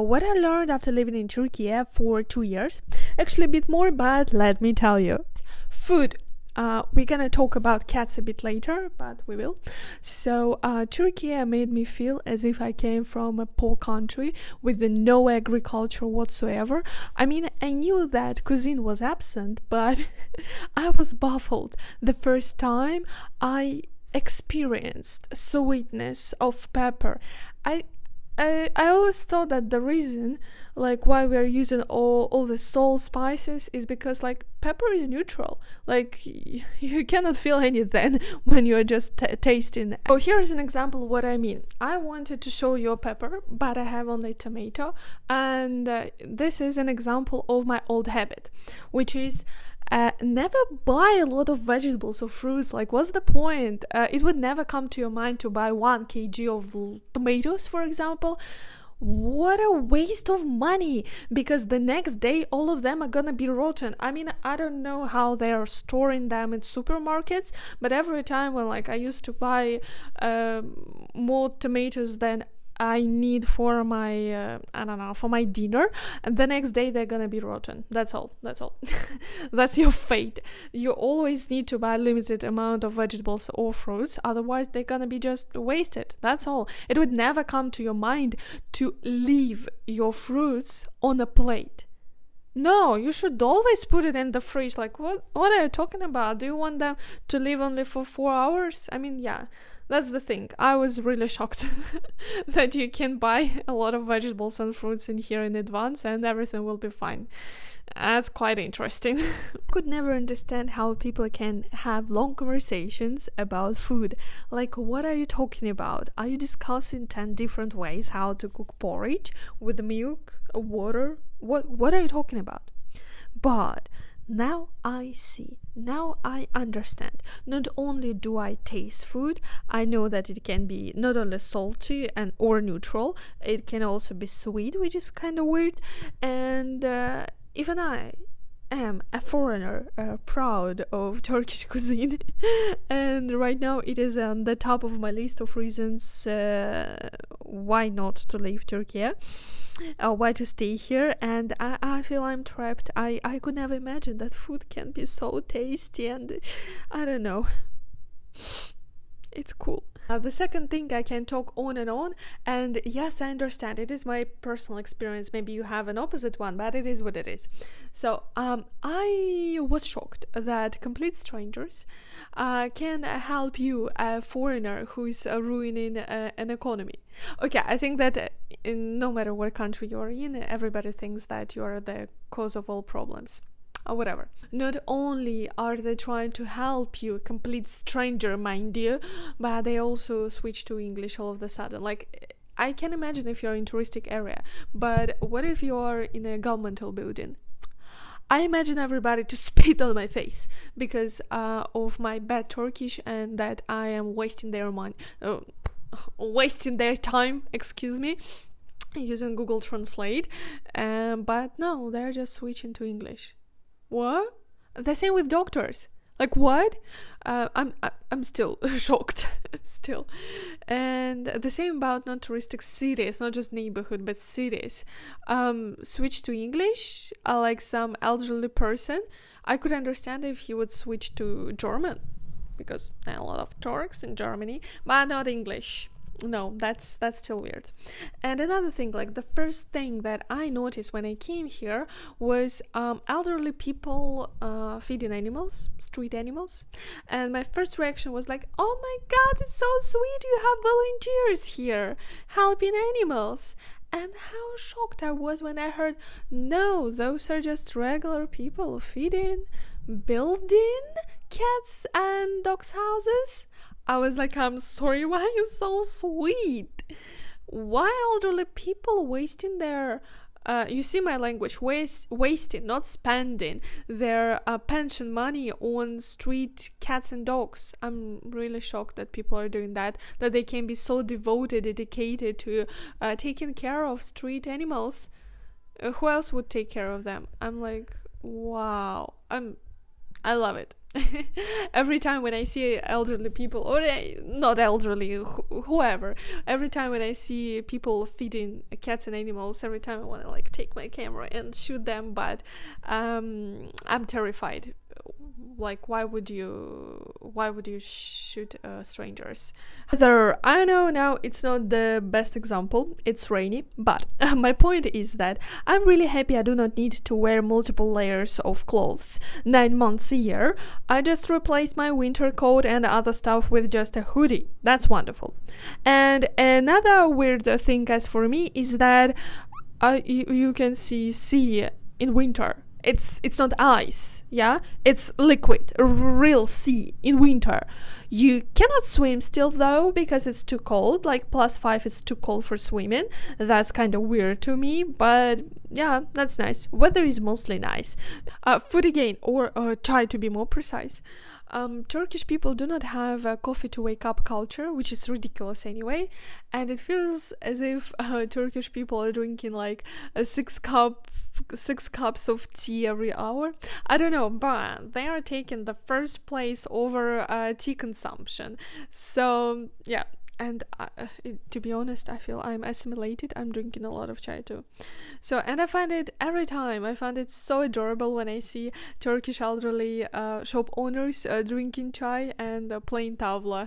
What I learned after living in Turkey for 2 years, actually a bit more, but let me tell you. Food. We're gonna talk about cats a bit later, but we will. So, Turkey made me feel as if I came from a poor country with no agriculture whatsoever. I mean, I knew that cuisine was absent, but I was baffled the first time I experienced sweetness of pepper. I I always thought that the reason like why we're using all the salt spices is because like pepper is neutral, like you cannot feel anything when you're just tasting. So here's an example what I mean. I wanted to show you a pepper, but I have only tomato, and this is an example of my old habit, which is never buy a lot of vegetables or fruits. Like, what's the point? It would never come to your mind to buy 1 kg of tomatoes, for example. What a waste of money, because the next day all of them are gonna be rotten. I mean, I don't know how they are storing them in supermarkets, but every time when like I used to buy more tomatoes than I need for my I don't know, for my dinner, and the next day they're gonna be rotten. That's all. That's your fate. You always need to buy limited amount of vegetables or fruits, otherwise they're gonna be just wasted. That's all. It would never come to your mind to leave your fruits on a plate. No, you should always put it in the fridge. Like, what are you talking about? Do you want them to live only for 4 hours? I mean, yeah, that's the thing. I was really shocked that you can buy a lot of vegetables and fruits in here in advance and everything will be fine. That's quite interesting. Could never understand how people can have long conversations about food. Like, what are you talking about? Are you discussing 10 different ways how to cook porridge with milk, water? What are you talking about? But now I see, now I understand. Not only do I taste food, I know that it can be not only salty and or neutral, it can also be sweet, which is kind of weird. And even I am a foreigner, proud of Turkish cuisine, and right now it is on the top of my list of reasons why not to leave Turkey, why to stay here. And I feel I'm trapped. I could never imagine that food can be so tasty, and I don't know, it's cool. The second thing, I can talk on, and yes, I understand it is my personal experience. Maybe you have an opposite one, but it is what it is. So I was shocked that complete strangers can help you, a foreigner who is ruining an economy. Okay, I think that no matter what country you're in, everybody thinks that you are the cause of all problems or whatever. Not only are they trying to help you, a complete stranger, mind you, but they also switch to English all of a sudden. Like, I can imagine if you're in touristic area, but what if you are in a governmental building? I imagine everybody to spit on my face because of my bad Turkish, and that I am wasting their money, wasting their time, excuse me, using Google Translate. But no, they're just switching to English. What? The same with doctors. Like, what? I'm still shocked. Still. And the same about non-touristic cities, not just neighborhood, but cities. Switch to English, like some elderly person. I could understand if he would switch to German, because there are a lot of Turks in Germany, but not English. No, that's still weird. And another thing, like the first thing that I noticed when I came here was elderly people feeding animals, street animals. And my first reaction was like, oh my god, it's so sweet, you have volunteers here helping animals. And how shocked I was when I heard, no, those are just regular people feeding, building cats and dogs' houses. I was like, I'm sorry, why are you so sweet? Why elderly people wasting their, you see my language, wasting, not spending their pension money on street cats and dogs? I'm really shocked that people are doing that they can be so devoted, dedicated to taking care of street animals. Who else would take care of them? I'm like, wow, I love it. Every time when I see elderly people, or not elderly, whoever, every time when I see people feeding cats and animals, every time I want to like take my camera and shoot them, but I'm terrified. Like, why would you shoot strangers? I know now it's not the best example, it's rainy, but my point is that I'm really happy I do not need to wear multiple layers of clothes 9 months a year. I just replace my winter coat and other stuff with just a hoodie. That's wonderful. And another weird thing as for me is that you can see sea in winter. It's not ice, yeah, it's liquid, real sea in winter. You cannot swim still though, because it's too cold, like +5 is too cold for swimming. That's kind of weird to me, but yeah, that's nice. Weather is mostly nice. Food again, or try to be more precise. Turkish people do not have a coffee to wake up culture, which is ridiculous anyway, and it feels as if Turkish people are drinking like a 6 cups of tea every hour. I don't know, but they are taking the first place over tea consumption. So yeah, and to be honest, I feel I'm assimilated. I'm drinking a lot of chai too. So, and I find it so adorable when I see Turkish elderly shop owners drinking chai and playing tavla.